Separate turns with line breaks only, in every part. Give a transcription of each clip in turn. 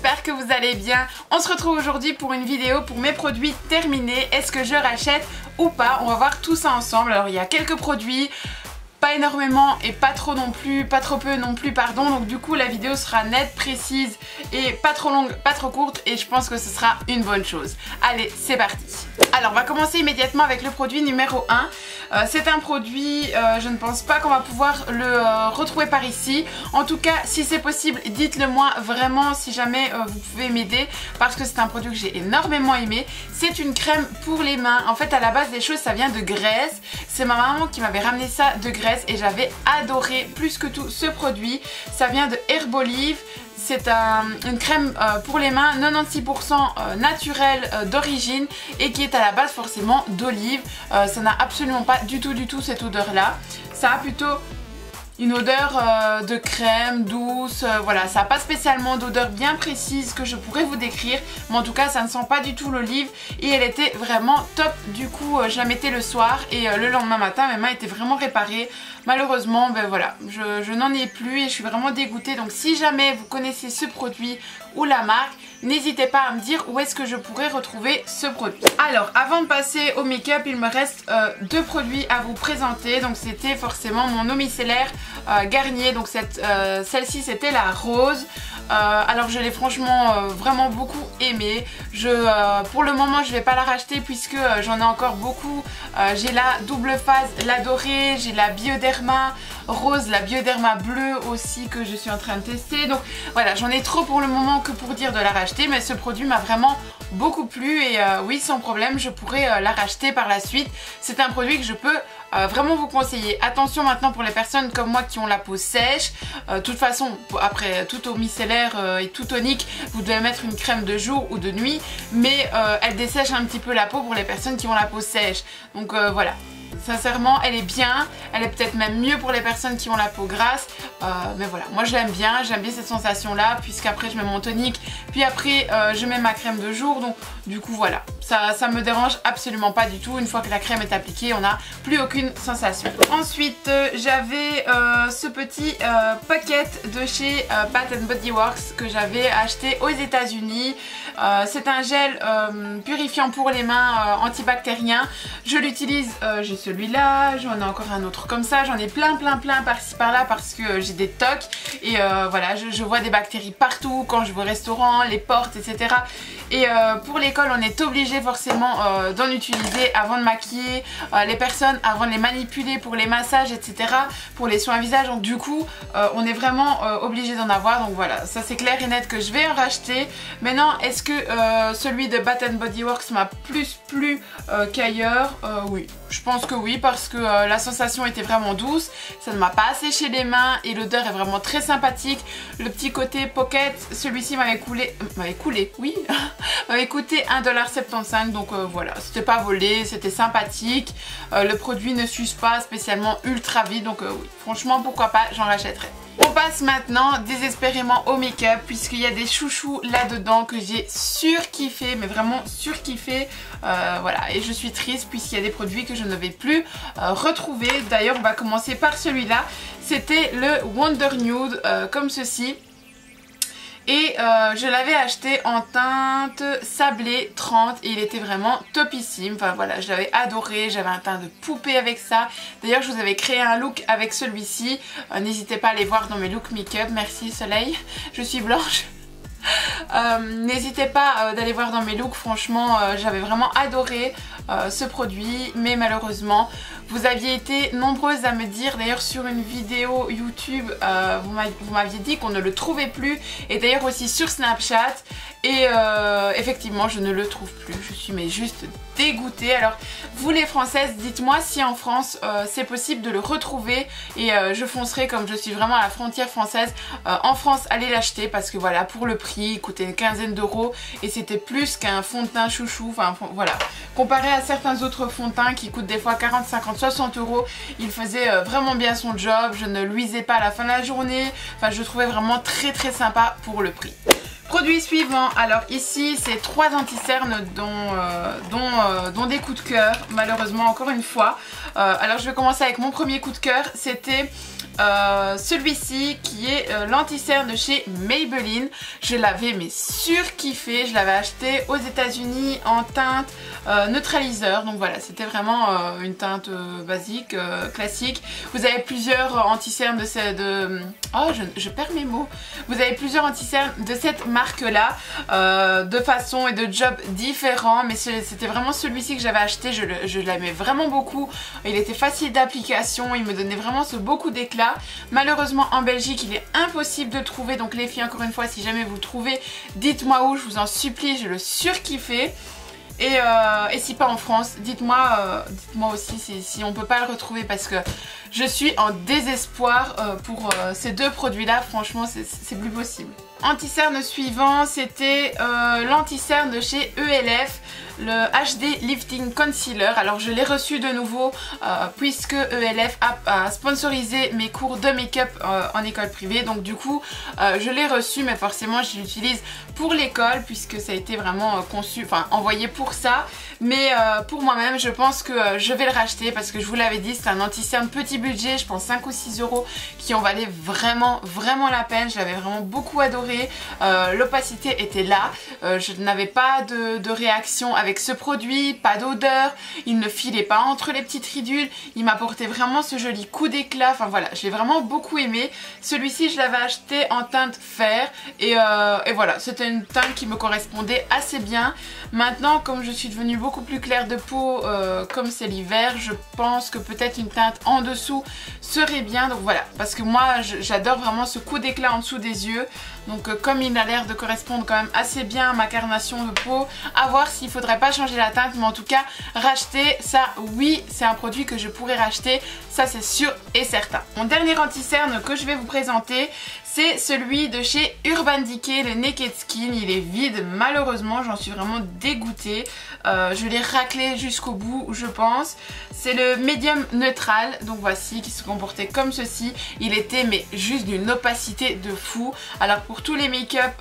j'espère que vous allez bien. On se retrouve aujourd'hui pour une vidéo pour mes produits terminés. Est-ce que je rachète ou pas? On va voir tout ça ensemble. Alors il y a quelques produits, pas énormément et pas trop non plus, pas trop peu non plus pardon, donc du coup la vidéo sera nette, précise et pas trop longue, pas trop courte, et je pense que ce sera une bonne chose. Allez, c'est parti. Alors on va commencer immédiatement avec le produit numéro 1. C'est un produit, je ne pense pas qu'on va pouvoir le retrouver par ici. En tout cas, si c'est possible, dites-le moi vraiment si jamais vous pouvez m'aider, parce que c'est un produit que j'ai énormément aimé. C'est une crème pour les mains. En fait, à la base des choses, ça vient de Grèce. C'est ma maman qui m'avait ramené ça de Grèce et j'avais adoré plus que tout ce produit. Ça vient de Herbolive. C'est une crème pour les mains 96% naturelle d'origine et qui est à la base forcément d'olive. Ça n'a absolument pas du tout cette odeur là. Ça a plutôt une odeur de crème douce, voilà, ça n'a pas spécialement d'odeur bien précise que je pourrais vous décrire, mais en tout cas ça ne sent pas du tout l'olive et elle était vraiment top. Du coup je la mettais le soir et le lendemain matin mes mains étaient vraiment réparées. Malheureusement ben voilà, je n'en ai plus et je suis vraiment dégoûtée. Donc si jamais vous connaissez ce produit ou la marque, n'hésitez pas à me dire où est-ce que je pourrais retrouver ce produit. Alors avant de passer au make-up, il me reste deux produits à vous présenter. Donc c'était forcément mon eau micellaire Garnier. Donc celle-ci c'était la rose. Alors je l'ai franchement vraiment beaucoup aimée. Pour le moment je vais pas la racheter puisque j'en ai encore beaucoup. J'ai la double phase, la dorée, j'ai la Bioderma rose, la Bioderma bleue aussi que je suis en train de tester. Donc voilà, j'en ai trop pour le moment que pour dire de la racheter, mais ce produit m'a vraiment beaucoup plu et oui, sans problème je pourrais la racheter par la suite. C'est un produit que je peux vraiment vous conseiller. Attention maintenant pour les personnes comme moi qui ont la peau sèche. De toute façon, après tout eau micellaire et tout tonique, vous devez mettre une crème de jour ou de nuit, mais elle dessèche un petit peu la peau pour les personnes qui ont la peau sèche. Donc voilà. Sincèrement elle est bien, elle est peut-être même mieux pour les personnes qui ont la peau grasse, mais voilà, moi je l'aime bien cette sensation là, puisqu'après je mets mon tonique, puis après je mets ma crème de jour, donc du coup voilà, ça me dérange absolument pas du tout. Une fois que la crème est appliquée, on n'a plus aucune sensation. Ensuite j'avais ce petit paquet de chez Bath & Body Works que j'avais acheté aux États-Unis. C'est un gel purifiant pour les mains antibactérien. Je l'utilise, j'ai celui-là, j'en ai encore un autre comme ça, j'en ai plein par-ci par-là parce que j'ai des tocs et voilà, je vois des bactéries partout quand je vais au restaurant, les portes, etc. Et pour l'école on est obligé forcément d'en utiliser avant de maquiller les personnes, avant de les manipuler pour les massages, etc. pour les soins visage. Donc du coup on est vraiment obligé d'en avoir. Donc voilà, ça c'est clair et net que je vais en racheter. Maintenant, est-ce que celui de Bath & Body Works m'a plus plu qu'ailleurs? Oui, je pense que oui, parce que la sensation était vraiment douce, ça ne m'a pas asséché les mains et l'odeur est vraiment très sympathique. Le petit côté pocket, celui-ci m'avait coûté 1,75$, donc voilà, c'était pas volé, c'était sympathique. Le produit ne s'use pas spécialement ultra vite, donc oui, franchement pourquoi pas, j'en rachèterai. On passe maintenant désespérément au make-up, puisqu'il y a des chouchous là-dedans que j'ai surkiffé, mais vraiment surkiffé. Voilà, et je suis triste puisqu'il y a des produits que je ne vais plus retrouver. D'ailleurs, on va commencer par celui-là. C'était le Wonder Nude, comme ceci. Et je l'avais acheté en teinte sablé 30 et il était vraiment topissime. Enfin voilà, je l'avais adoré, j'avais un teint de poupée avec ça. D'ailleurs je vous avais créé un look avec celui-ci. N'hésitez pas à aller voir dans mes looks make-up. Merci Soleil, je suis blanche. N'hésitez pas d'aller voir dans mes looks, franchement j'avais vraiment adoré ce produit, mais malheureusement vous aviez été nombreuses à me dire, d'ailleurs sur une vidéo YouTube vous m'aviez dit qu'on ne le trouvait plus, et d'ailleurs aussi sur Snapchat, et effectivement je ne le trouve plus. Je suis mais juste dégoûtée. Alors vous les Françaises, dites-moi si en France c'est possible de le retrouver, et je foncerai, comme je suis vraiment à la frontière française, en France aller l'acheter, parce que voilà, pour le prix il coûtait une quinzaine d'euros et c'était plus qu'un fond de teint chouchou. Enfin voilà, comparé à certains autres fonds de teint qui coûtent des fois 40, 50, 60 euros, il faisait vraiment bien son job, je ne luisais pas à la fin de la journée. Enfin je trouvais vraiment très sympa pour le prix. Produit suivant, alors ici c'est 3 anti-cernes dont des coups de cœur, malheureusement encore une fois. Alors je vais commencer avec mon premier coup de cœur, c'était celui-ci qui est l'anti-cerne de chez Maybelline. Je l'avais mais surkiffé, je l'avais acheté aux États-Unis en teinte neutraliseur. Donc voilà, c'était vraiment une teinte basique, classique. Vous avez plusieurs anti-cernes je perds mes mots. Vous avez plusieurs anti-cernes de cette marque-là, de façon et de job différents, mais c'était vraiment celui-ci que j'avais acheté. Je l'aimais vraiment beaucoup. Il était facile d'application, il me donnait vraiment ce beau coup d'éclat. Malheureusement en Belgique il est impossible de le trouver, donc les filles, encore une fois, si jamais vous le trouvez, dites-moi où, je vous en supplie, je le surkiffais. Et si pas en France, dites-moi aussi si on peut pas le retrouver, parce que je suis en désespoir pour ces deux produits là, franchement c'est plus possible. Anti-cerne suivant, c'était l'anti-cerne de chez ELF, le HD Lifting Concealer. Alors je l'ai reçu de nouveau puisque ELF a sponsorisé mes cours de make-up en école privée. Donc du coup je l'ai reçu, mais forcément je l'utilise pour l'école puisque ça a été vraiment conçu, enfin envoyé pour ça. Mais pour moi-même je pense que je vais le racheter parce que je vous l'avais dit, c'est un anti-cerne petit budget, je pense 5 ou 6 € qui en valait vraiment la peine. Je l'avais vraiment beaucoup adoré, l'opacité était là, je n'avais pas de réaction avec ce produit, pas d'odeur, il ne filait pas entre les petites ridules, il m'apportait vraiment ce joli coup d'éclat. Enfin voilà, je l'ai vraiment beaucoup aimé. Celui-ci je l'avais acheté en teinte fer et voilà, c'était une teinte qui me correspondait assez bien. Maintenant, comme je suis devenue beaucoup plus claire de peau, comme c'est l'hiver, je pense que peut-être une teinte en dessous serait bien. Donc voilà, parce que moi j'adore vraiment ce coup d'éclat en dessous des yeux. Donc comme il a l'air de correspondre quand même assez bien à ma carnation de peau, à voir s'il faudrait pas changer la teinte, mais en tout cas racheter ça, oui, c'est un produit que je pourrais racheter, ça c'est sûr et certain. Mon dernier anti-cerne que je vais vous présenter, c'est celui de chez Urban Decay, le Naked Skin. Il est vide malheureusement, j'en suis vraiment dégoûtée. Je l'ai raclé jusqu'au bout, je pense. C'est le médium neutral, donc voici, qui se comportait comme ceci. Il était mais juste d'une opacité de fou. Alors pour tous les make-up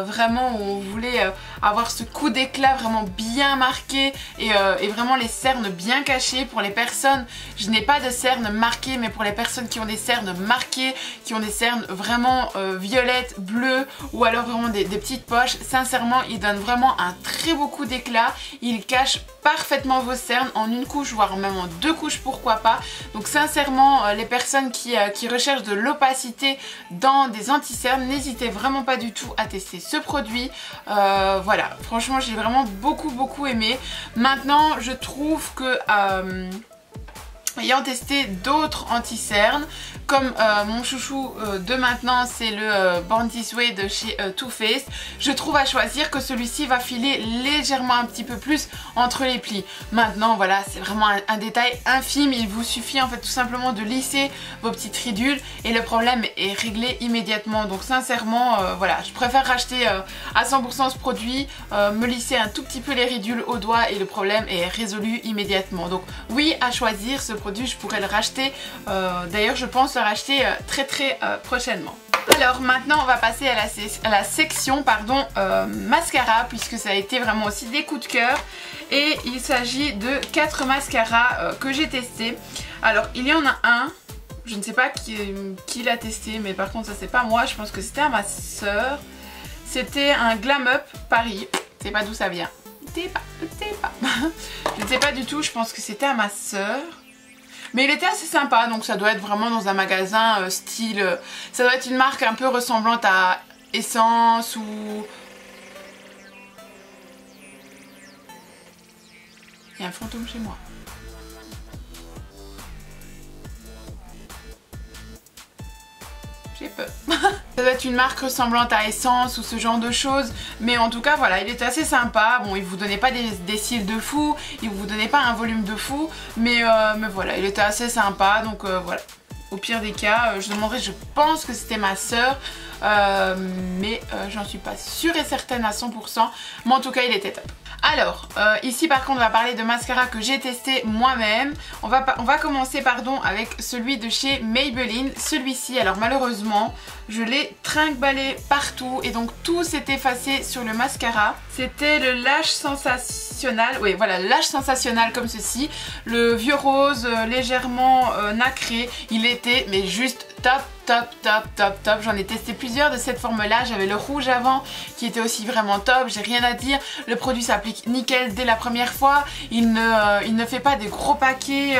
vraiment où on voulait avoir ce coup d'éclat vraiment bien marqué et vraiment les cernes bien cachées. Pour les personnes, je n'ai pas de cernes marquées, mais pour les personnes qui ont des cernes marquées, qui ont des cernes vraiment violettes, bleues, ou alors vraiment des petites poches, sincèrement il donne vraiment un très beau coup d'éclat. Il cache parfaitement vos cernes en une couche, voire même en 2 couches, pourquoi pas. Donc sincèrement les personnes qui recherchent de l'opacité dans des anti-cernes, n'hésitez vraiment pas du tout à tester ce produit. Voilà, franchement j'ai vraiment beaucoup aimé. Maintenant je trouve que ayant testé d'autres anti-cernes, comme mon chouchou de maintenant, c'est le Born This Way de chez Too Faced, je trouve à choisir que celui-ci va filer légèrement un petit peu plus entre les plis. Maintenant voilà, c'est vraiment un détail infime, il vous suffit en fait tout simplement de lisser vos petites ridules et le problème est réglé immédiatement. Donc sincèrement voilà, je préfère racheter à 100% ce produit, me lisser un tout petit peu les ridules au doigt et le problème est résolu immédiatement. Donc oui, à choisir ce produit, je pourrais le racheter. D'ailleurs je pense le racheter très prochainement. Alors maintenant on va passer à la section mascara, puisque ça a été vraiment aussi des coups de cœur. Et il s'agit de 4 mascaras que j'ai testés. Alors il y en a un, je ne sais pas qui l'a testé, mais par contre ça c'est pas moi, je pense que c'était à ma soeur. C'était un Glam Up Paris, je sais pas d'où ça vient. Je ne sais pas du tout, je pense que c'était à ma soeur. Mais il était assez sympa, donc ça doit être vraiment dans un magasin style... ça doit être une marque un peu ressemblante à Essence ou... Il y a un fantôme chez moi. J'ai peur. Ça doit être une marque ressemblante à Essence ou ce genre de choses. Mais en tout cas voilà, il était assez sympa. Bon, il vous donnait pas des cils de fou, il vous donnait pas un volume de fou, mais voilà, il était assez sympa. Donc voilà, au pire des cas, je demanderai, je pense que c'était ma soeur, mais j'en suis pas sûre et certaine à 100%. Mais en tout cas il était top. Alors, ici par contre on va parler de mascara que j'ai testé moi-même. On va commencer avec celui de chez Maybelline. Celui-ci, alors malheureusement, je l'ai trinque-ballé partout et donc tout s'est effacé sur le mascara. C'était le Lash Sensationnel, oui voilà, Lash Sensationnel comme ceci. Le vieux rose légèrement nacré, il était mais juste top, top, top, top, top. J'en ai testé plusieurs de cette forme là. J'avais le rouge avant qui était aussi vraiment top, j'ai rien à dire. Le produit s'applique nickel dès la première fois. Il ne fait pas des gros paquets,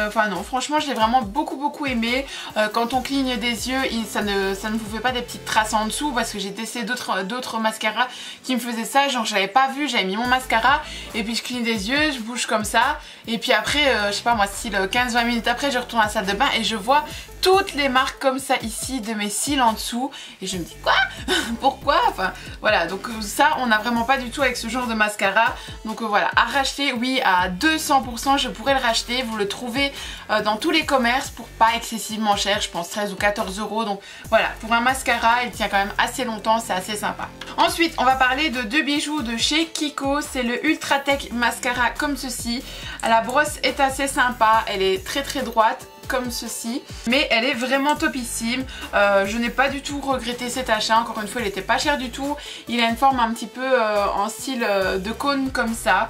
enfin non, franchement je l'ai vraiment beaucoup aimé. Quand on cligne des yeux, ça ne vous fait pas des petites traces en dessous, parce que j'ai testé d'autres mascaras qui me faisaient ça. Genre j'avais pas vu, j'avais mis mon mascara et puis je cligne des yeux, je bouge comme ça et puis après je sais pas moi, style 15-20 minutes après je retourne à la salle de bain et je vois toutes les marques comme ça ici de mes cils en dessous et je me dis quoi pourquoi, enfin voilà. Donc ça on n'a vraiment pas du tout avec ce genre de mascara. Donc voilà, à racheter, oui, à 200% je pourrais le racheter. Vous le trouvez dans tous les commerces pour pas excessivement cher, je pense 13 ou 14 euros. Donc voilà, pour un mascara il tient quand même assez longtemps, c'est assez sympa. Ensuite on va parler de deux bijoux de chez Kiko. C'est le Ultra Tech Mascara comme ceci. La brosse est assez sympa, elle est très droite comme ceci, mais elle est vraiment topissime. Je n'ai pas du tout regretté cet achat, encore une fois il n'était pas cher du tout. Il a une forme un petit peu en style de cône comme ça,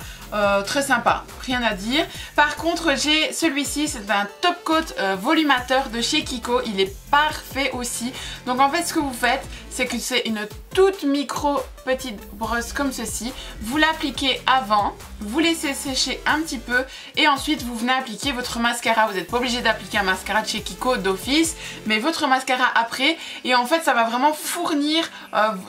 très sympa, rien à dire. Par contre j'ai celui-ci, c'est un top coat volumateur de chez Kiko, il est parfait aussi. Donc en fait ce que vous faites, c'est que c'est une toute micro petite brosse comme ceci, vous l'appliquez avant, vous laissez sécher un petit peu et ensuite vous venez appliquer votre mascara. Vous n'êtes pas obligé d'appliquer un mascara de chez Kiko d'office, mais votre mascara après, et en fait ça va vraiment fournir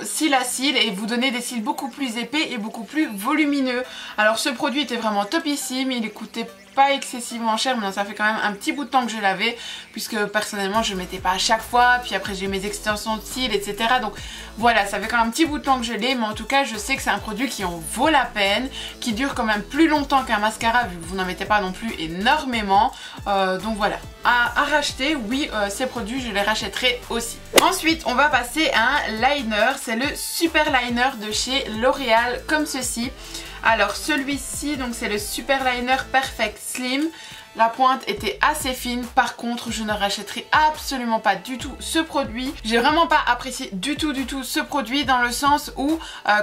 cils à cils et vous donner des cils beaucoup plus épais et beaucoup plus volumineux. Alors ce produit était vraiment topissime, il coûtait pas excessivement cher, mais ça fait quand même un petit bout de temps que je l'avais, puisque personnellement je ne mettais pas à chaque fois, puis après j'ai mes extensions de cils, etc. Donc voilà, ça fait quand même un petit bout de temps que je l'ai, mais en tout cas je sais que c'est un produit qui en vaut la peine, qui dure quand même plus longtemps qu'un mascara, vu que vous n'en mettez pas non plus énormément. Donc voilà, à racheter, oui, ces produits je les rachèterai aussi. Ensuite on va passer à un liner, c'est le Super Liner de chez L'Oréal comme ceci. Alors celui-ci, donc c'est le Super Liner Perfect Slim. La pointe était assez fine, par contre je ne rachèterai absolument pas du tout ce produit. J'ai vraiment pas apprécié du tout ce produit, dans le sens où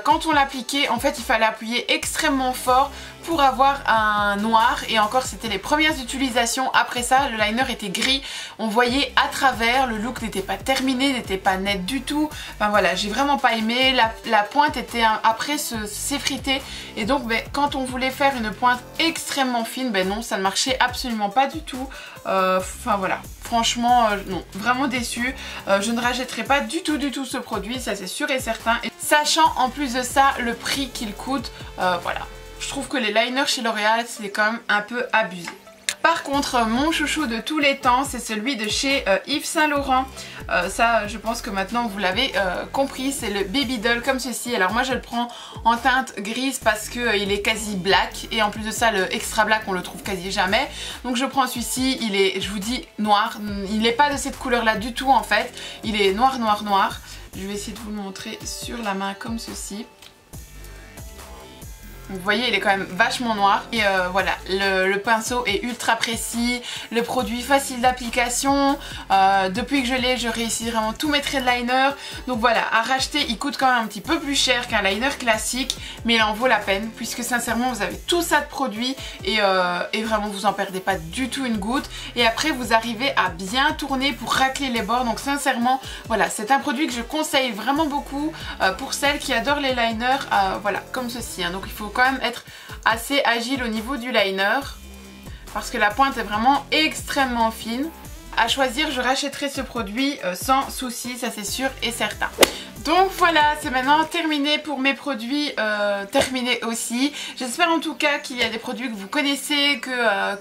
quand on l'appliquait, en fait il fallait appuyer extrêmement fort pour avoir un noir, et encore c'était les premières utilisations. Après ça le liner était gris, on voyait à travers, le look n'était pas terminé, n'était pas net du tout. Enfin voilà, j'ai vraiment pas aimé, la pointe était après s'effriter, et donc quand on voulait faire une pointe extrêmement fine, non, ça ne marchait absolument pas du tout. Enfin voilà, franchement non, vraiment déçue. Je ne rachèterai pas du tout ce produit, ça c'est sûr et certain, et sachant en plus de ça le prix qu'il coûte. Voilà, je trouve que les liners chez L'Oréal c'est quand même un peu abusé. Par contre mon chouchou de tous les temps, c'est celui de chez Yves Saint Laurent. Ça je pense que maintenant vous l'avez compris, c'est le Baby Doll comme ceci. Alors moi je le prends en teinte grise parce que il est quasi black, et en plus de ça le extra black on le trouve quasi jamais. Donc je prends celui-ci, il est, je vous dis, noir. Il n'est pas de cette couleur là du tout en fait, il est noir. Je vais essayer de vous le montrer sur la main comme ceci. Vous voyez, il est quand même vachement noir, et voilà, le pinceau est ultra précis, le produit facile d'application. Depuis que je l'ai, je réussis vraiment tous mes traits de liner. Donc voilà, à racheter, il coûte quand même un petit peu plus cher qu'un liner classique, mais il en vaut la peine, puisque sincèrement vous avez tout ça de produit, et vraiment vous en perdez pas du tout une goutte. Et après vous arrivez à bien tourner pour racler les bords. Donc sincèrement voilà, c'est un produit que je conseille vraiment beaucoup pour celles qui adorent les liners, voilà, comme ceci, hein. Donc il faut quand même être assez agile au niveau du liner, parce que la pointe est vraiment extrêmement fine. À choisir, je rachèterai ce produit sans souci, ça c'est sûr et certain. Donc voilà, c'est maintenant terminé pour mes produits terminés aussi. J'espère en tout cas qu'il y a des produits que vous connaissez,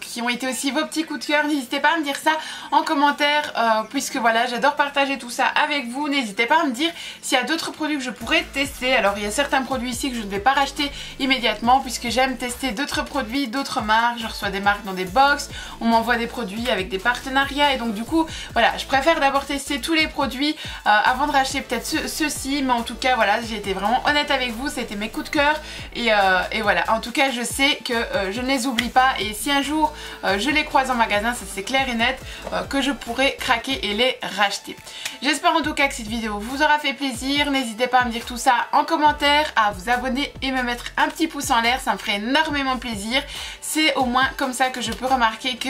qui ont été aussi vos petits coups de cœur. N'hésitez pas à me dire ça en commentaire, puisque voilà, j'adore partager tout ça avec vous. N'hésitez pas à me dire s'il y a d'autres produits que je pourrais tester. Alors il y a certains produits ici que je ne vais pas racheter immédiatement, puisque j'aime tester d'autres produits, d'autres marques. Je reçois des marques dans des box, on m'envoie des produits avec des partenariats, et donc du coup voilà, je préfère d'abord tester tous les produits avant de racheter peut-être ceux-ci aussi, mais en tout cas voilà, j'ai été vraiment honnête avec vous, c'était mes coups de cœur et voilà, en tout cas je sais que je ne les oublie pas et si un jour je les croise en magasin, ça c'est clair et net que je pourrai craquer et les racheter. J'espère en tout cas que cette vidéo vous aura fait plaisir, n'hésitez pas à me dire tout ça en commentaire, à vous abonner et me mettre un petit pouce en l'air, ça me ferait énormément plaisir. C'est au moins comme ça que je peux remarquer que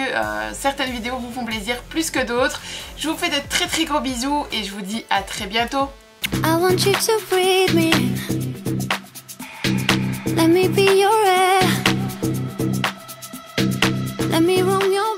certaines vidéos vous font plaisir plus que d'autres. Je vous fais de très gros bisous et je vous dis à très bientôt.
I want you to breathe me. Let me be your air. Let me roam your